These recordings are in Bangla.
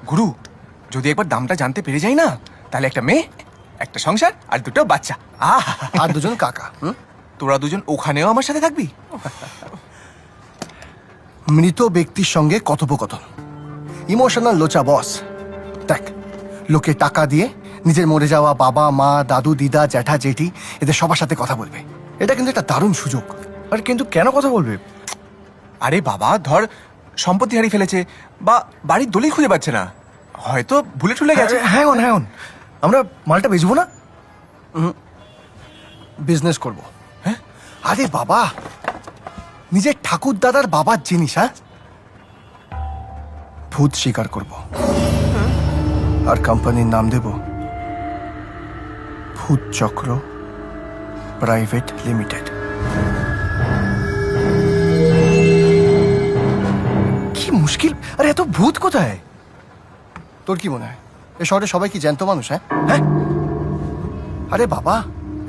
গুরু, যদি একবার দামটা জানতে পেরে যাই না, তাহলে একটা মেয়ে, একটা সংসার আর দুটো বাচ্চা। আর দুজন কাকা। তোরা দুজন ওখানেও আমার সাথে থাকবি? মৃত ব্যক্তির সঙ্গে কথোপকথন, ইমোশনাল লোচা বস। দেখ, লোকে টাকা দিয়ে নিজের মরে যাওয়া বাবা মা দাদু দিদা জ্যাঠা জেঠি এদের সবার সাথে কথা বলবে। এটা কিন্তু একটা দারুণ সুযোগ। আর কিন্তু কেন কথা বলবে? আরে বাবা, ধর সম্পত্তি হারিয়ে ফেলেছে বা বাড়ির দলিল খুঁজে পাচ্ছে না, হয়তো ভুলে টুলে গেছে। হ্যাঁ আমরা মালটা বেচবো না? বিজনেস করব। হ্যাঁ, আরে বাবা, নিজের ঠাকুর দাদার বাবার জিনিস। হ্যাঁ, ভূত স্বীকার করব আর কোম্পানির নাম দেব ভূত চক্র প্রাইভেট লিমিটেড। কি মুশকিল! আরে এত ভূত কোথায়? তোর কি মনে হয় এ শহরে সবাই কি জ্যান্ত মানুষ? হ্যাঁ হ্যাঁ, আরে বাবা,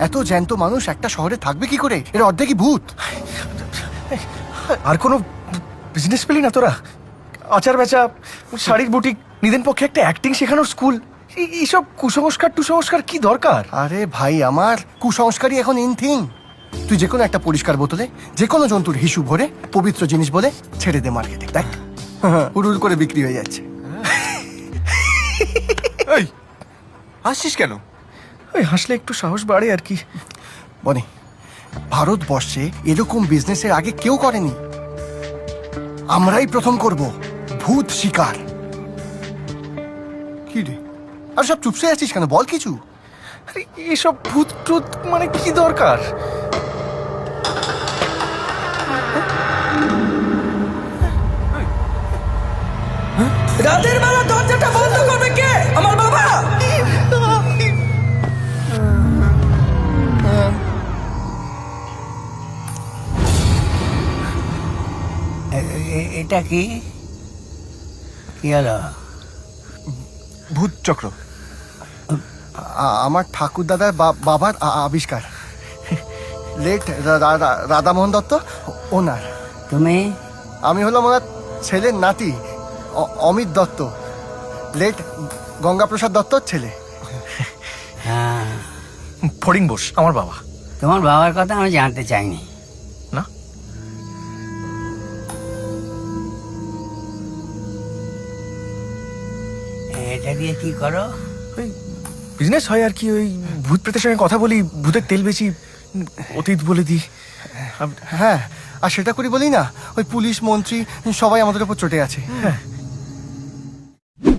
এত জ্যান্ত মানুষ একটা শহরে থাকবে কি করে? এর অর্ধেকই ভূত। আর কোনো বিজনেস পেলি না তোরা? আচার বেচা, শাড়ির বুটিক, নিদেন পক্ষে একটা অ্যাক্টিং শেখানোর স্কুল, এইসব কুসংস্কার কি দরকার? আরে ভাই আমার, কুসংস্কারই এখন ইন থিং। তুই যে কোনো একটা পরিষ্কার বোতলে যে কোনো জন্তুর হিসু ভরে পবিত্র জিনিস বলে ছেড়ে দে মার্কেটে, দেখ হুড়ুর করে বিক্রি হয়ে যাচ্ছে। এই হাসছিস কেন? ওই হাসলে একটু সাহস বাড়ে আর কি। বনি, ভারতবর্ষে এরকম বিজনেসের আগে কেউ করেনি, আমরাই প্রথম করব। ভূত শিকার। কি রে, আর সব চুপসে আছিস কেন? বল কিছু। আরে এসব ভূত টুত মানে কি দরকার? রাতের বেলা দরজাটা বন্ধ করবে কে? আমার বাবা। এটা কি কি হলো? ভূত চক্র। আমার ঠাকুর দাদার বাবার আবিষ্কার, লেট রাধামোহন দত্ত ওনার। তুমি? আমি হলাম ওনার ছেলের নাতি অমিত দত্ত, লেট গঙ্গাপ্রসাদ দত্তর ছেলে। হ্যাঁ, ফড়িং বোস আমার বাবা। তোমার বাবার কথা আমি জানতে চাইনি। না, এটা দিয়ে কি করো? ওই বিজনেস হয় আর কি। ওই ভূত প্রেতের সঙ্গে কথা বলি, ভূতের তেল বেচি, অতীত বলে দিই। হ্যাঁ, আর সেটা করি বলি না, ওই পুলিশ মন্ত্রী সবাই আমাদের উপর চটে আছে। হ্যাঁ,